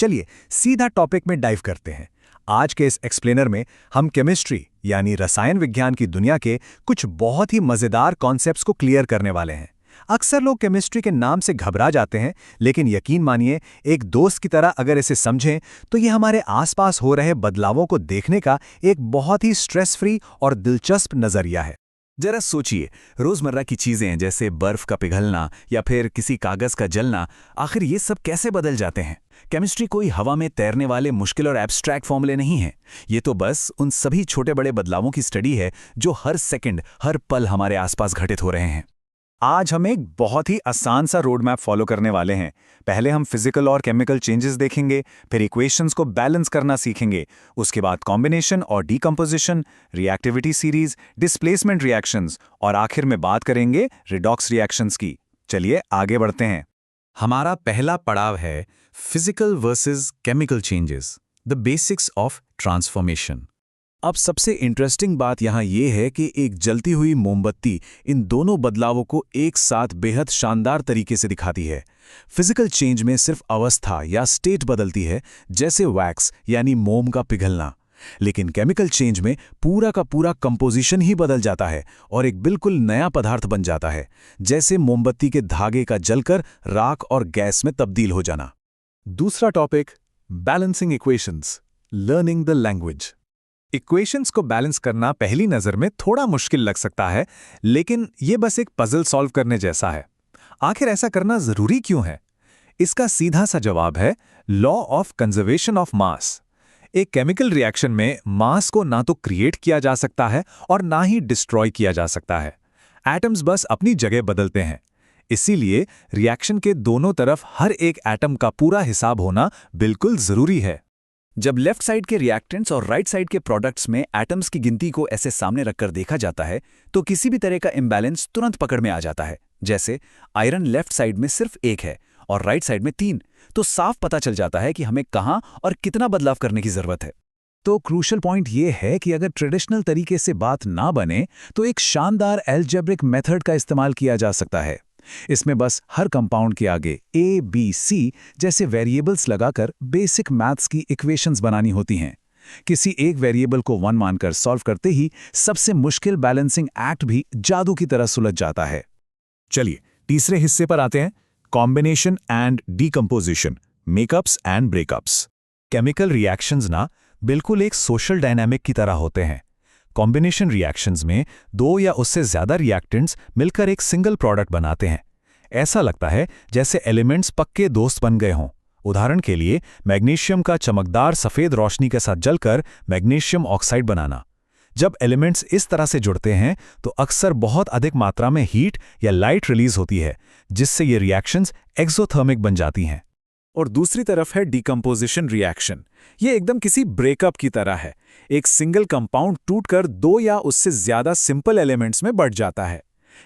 चलिए सीधा टॉपिक में डाइव करते हैं। आज के इस एक्सप्लेनर में हम केमिस्ट्री यानी रसायन विज्ञान की दुनिया के कुछ बहुत ही मज़ेदार कॉन्सेप्ट्स को क्लियर करने वाले हैं। अक्सर लोग केमिस्ट्री के नाम से घबरा जाते हैं, लेकिन यकीन मानिए एक दोस्त की तरह अगर इसे समझें तो ये हमारे आसपास हो रहे बदलावों को देखने का एक बहुत ही स्ट्रेस फ्री और दिलचस्प नज़रिया है। जरा सोचिए, रोजमर्रा की चीजें जैसे बर्फ का पिघलना या फिर किसी कागज का जलना, आखिर ये सब कैसे बदल जाते हैं। केमिस्ट्री कोई हवा में तैरने वाले मुश्किल और एब्स्ट्रैक्ट फॉर्मूले नहीं है। ये तो बस उन सभी छोटे बड़े बदलावों की स्टडी है जो हर सेकंड हर पल हमारे आसपास घटित हो रहे हैं। आज हम एक बहुत ही आसान सा रोड मैप फॉलो करने वाले हैं। पहले हम फिजिकल और केमिकल चेंजेस देखेंगे, फिर इक्वेशंस को बैलेंस करना सीखेंगे, उसके बाद कॉम्बिनेशन और decomposition, reactivity series, displacement reactions और आखिर में बात करेंगे रिडॉक्स रिएक्शंस की। चलिए आगे बढ़ते हैं। हमारा पहला पड़ाव है physical versus chemical changes, the basics of transformation. अब सबसे इंटरेस्टिंग बात यहाँ ये है कि एक जलती हुई मोमबत्ती इन दोनों बदलावों को एक साथ बेहद शानदार तरीके से दिखाती है। फिजिकल चेंज में सिर्फ अवस्था या स्टेट बदलती है, जैसे वैक्स यानी मोम का पिघलना, लेकिन केमिकल चेंज में पूरा का पूरा कंपोजिशन ही बदल जाता है और एक बिल्कुल नया पदार्थ बन जाता है, जैसे मोमबत्ती के धागे का जलकर राख और गैस में तब्दील हो जाना। दूसरा topic, balancing equations, learning the language. Equations को बैलेंस करना पहली नज़र में थोड़ा मुश्किल लग सकता है, लेकिन ये बस एक पजल सॉल्व करने जैसा है। आखिर ऐसा करना ज़रूरी क्यों है? इसका सीधा सा जवाब है law of conservation of mass. एक केमिकल रिएक्शन में मास को ना तो क्रिएट किया जा सकता है और ना ही डिस्ट्रॉय किया जा सकता है। एटम्स बस अपनी जगह बदलते हैं। इसीलिए रिएक्शन के दोनों तरफ हर एक एटम का पूरा हिसाब होना बिल्कुल ज़रूरी है। जब लेफ्ट साइड के रिएक्टेंट्स और राइट साइड के प्रोडक्ट्स में एटम्स की गिनती को ऐसे सामने रखकर देखा जाता है तो किसी भी तरह का इम्बैलेंस तुरंत पकड़ में आ जाता है। जैसे आयरन लेफ्ट साइड में सिर्फ 1 है और राइट साइड में 3, तो साफ पता चल जाता है कि हमें कहाँ और कितना बदलाव करने की जरूरत है। तो क्रूशल पॉइंट ये है कि अगर ट्रेडिशनल तरीके से बात ना बने तो एक शानदार अलजेब्रिक मेथड का इस्तेमाल किया जा सकता है। इसमें बस हर कंपाउंड के आगे A, B, C जैसे वेरिएबल्स लगाकर बेसिक मैथ्स की इक्वेशंस बनानी होती हैं। किसी एक वेरिएबल को 1 मानकर सॉल्व करते ही सबसे मुश्किल बैलेंसिंग एक्ट भी जादू की तरह सुलझ जाता है। चलिए तीसरे हिस्से पर आते हैं, combination and decomposition, makeups and breakups. Chemical reactions ना बिल्कुल एक सोशल डायनामिक की तरह होते हैं। कॉम्बिनेशन रिएक्शंस में 2 या उससे ज़्यादा रिएक्टेंट्स मिलकर एक सिंगल प्रोडक्ट बनाते हैं। ऐसा लगता है जैसे एलिमेंट्स पक्के दोस्त बन गए हों। उदाहरण के लिए मैग्नीशियम का चमकदार सफ़ेद रोशनी के साथ जलकर मैग्नीशियम ऑक्साइड बनाना। जब एलिमेंट्स इस तरह से जुड़ते हैं तो अक्सर बहुत अधिक मात्रा में हीट या लाइट रिलीज होती है, जिससे ये रिएक्शंस एक्सोथर्मिक बन जाती हैं। और दूसरी तरफ है डीकंपोजिशन रिएक्शन। ये एकदम किसी ब्रेकअप की तरह है। एक सिंगल कंपाउंड टूटकर 2 या उससे ज्यादा सिंपल एलिमेंट्स में बढ़ जाता है।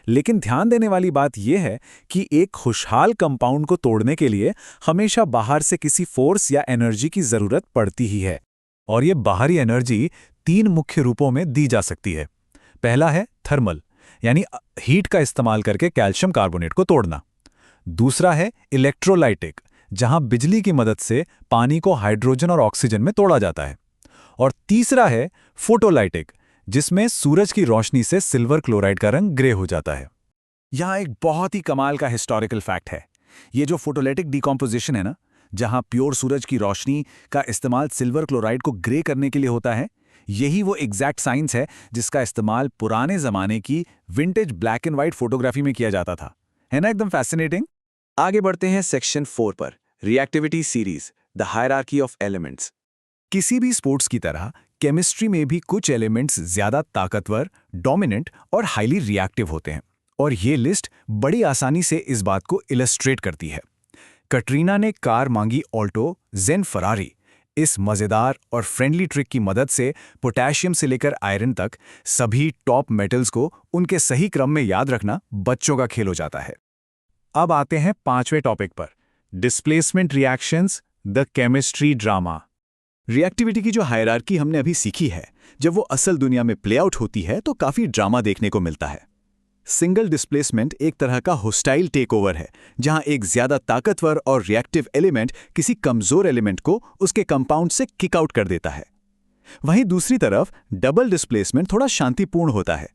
लेकिन ध्यान देने वाली बात यह है कि एक खुशहाल कंपाउंड को तोड़ने के लिए हमेशा बाहर से किसी फोर्स या एनर्जी की जरूरत पड़ती ही है। और ये बाहरी एनर्जी 3 मुख्य रूपों में दी जा सकती है। पहला है थर्मल, यानी हीट का इस्तेमाल करके कैल्शियम कार्बोनेट को तोड़ना। दूसरा है इलेक्ट्रोलाइटिक, जहां बिजली की मदद से पानी को हाइड्रोजन और ऑक्सीजन में तोड़ा जाता है। और तीसरा है फोटोलाइटिक, जिसमें सूरज की रोशनी से सिल्वर क्लोराइड का रंग ग्रे हो जाता है। यहां एक बहुत ही कमाल का हिस्टोरिकल फैक्ट है। ये जो फोटोलाइटिक डिकॉम्पोजिशन है ना, जहां प्योर सूरज की रोशनी का इस्तेमाल सिल्वर क्लोराइड को ग्रे करने के लिए होता है, यही वो एग्जैक्ट साइंस है जिसका इस्तेमाल पुराने जमाने की vintage black and white photography में किया जाता था। है ना एकदम फैसिनेटिंग। आगे बढ़ते हैं सेक्शन 4 पर, reactivity series, the hierarchy of elements. किसी भी स्पोर्ट्स की तरह केमिस्ट्री में भी कुछ एलिमेंट्स ज्यादा ताकतवर, डोमिनेंट और हाईली रिएक्टिव होते हैं, और ये लिस्ट बड़ी आसानी से इस बात को इलस्ट्रेट करती है। कटरीना ने कार मांगी ऑल्टो जेन फरारी। इस मजेदार और फ्रेंडली ट्रिक की मदद से पोटेशियम से लेकर आयरन तक सभी टॉप मेटल्स को उनके सही क्रम में याद रखना बच्चों का खेल हो जाता है। अब आते हैं 5वें टॉपिक पर, displacement reactions, the chemistry drama. Reactivity की जो हायरार्की हमने अभी सीखी है, जब वो असल दुनिया में प्ले आउट होती है तो काफी ड्रामा देखने को मिलता है। सिंगल डिस्प्लेसमेंट एक तरह का होस्टाइल टेकओवर है, जहां एक ज्यादा ताकतवर और रिएक्टिव एलिमेंट किसी कमजोर एलिमेंट को उसके कंपाउंड से किक आउट कर देता है। वहीं दूसरी तरफ डबल डिस्प्लेसमेंट थोड़ा शांतिपूर्ण होता है।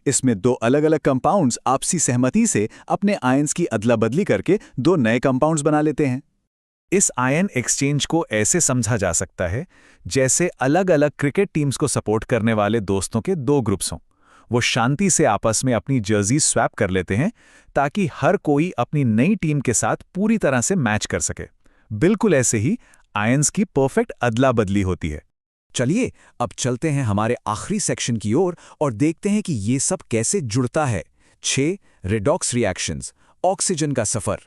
इसमें दो अलग अलग कंपाउंड्स आपसी सहमति से अपने आयंस की अदला बदली करके दो नए कंपाउंड्स बना लेते हैं। इस आयन एक्सचेंज को ऐसे समझा जा सकता है जैसे अलग अलग क्रिकेट टीम्स को सपोर्ट करने वाले दोस्तों के दो ग्रुप्स हों। वो शांति से आपस में अपनी जर्सी स्वैप कर लेते हैं ताकि हर कोई अपनी नई टीम के साथ पूरी तरह से मैच कर सके। बिल्कुल ऐसे ही आयंस की परफेक्ट अदला बदली होती है। चलिए अब चलते हैं हमारे आखिरी सेक्शन की ओर और देखते हैं कि ये सब कैसे जुड़ता है। 6 रेडॉक्स रिएक्शंस, ऑक्सीजन का सफर।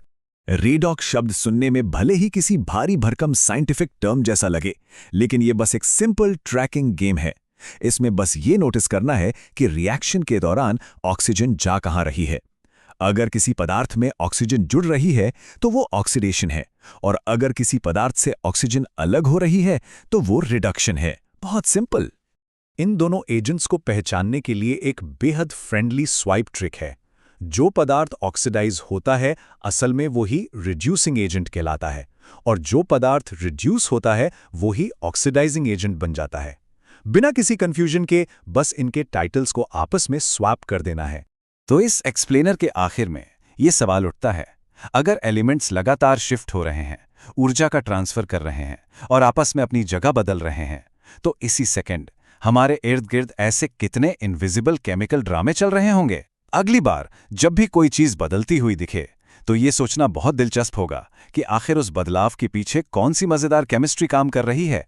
रेडॉक्स शब्द सुनने में भले ही किसी भारी भरकम साइंटिफिक टर्म जैसा लगे, लेकिन ये बस एक सिंपल ट्रैकिंग गेम है। इसमें बस ये नोटिस करना है कि रिएक्शन के दौरान ऑक्सीजन जा कहाँ रही है। अगर किसी पदार्थ में ऑक्सीजन जुड़ रही है तो वो ऑक्सीडेशन है, और अगर किसी पदार्थ से ऑक्सीजन अलग हो रही है तो वो रिडक्शन है। बहुत सिंपल। इन दोनों एजेंट्स को पहचानने के लिए एक बेहद फ्रेंडली स्वाइप ट्रिक है। जो पदार्थ ऑक्सीडाइज होता है असल में वो ही रिड्यूसिंग एजेंट कहलाता है, और जो पदार्थ रिड्यूस होता है वो ही ऑक्सीडाइजिंग एजेंट बन जाता है। बिना किसी कंफ्यूजन के बस इनके टाइटल्स को आपस में स्वैप कर देना है। तो इस एक्सप्लेनर के आखिर में ये सवाल उठता है, अगर एलिमेंट्स लगातार शिफ्ट हो रहे हैं, ऊर्जा का ट्रांसफर कर रहे हैं और आपस में अपनी जगह बदल रहे हैं, तो इसी सेकंड हमारे इर्द गिर्द ऐसे कितने इनविजिबल केमिकल ड्रामे चल रहे होंगे। अगली बार जब भी कोई चीज बदलती हुई दिखे तो ये सोचना बहुत दिलचस्प होगा कि आखिर उस बदलाव के पीछे कौन सी मजेदार केमिस्ट्री काम कर रही है।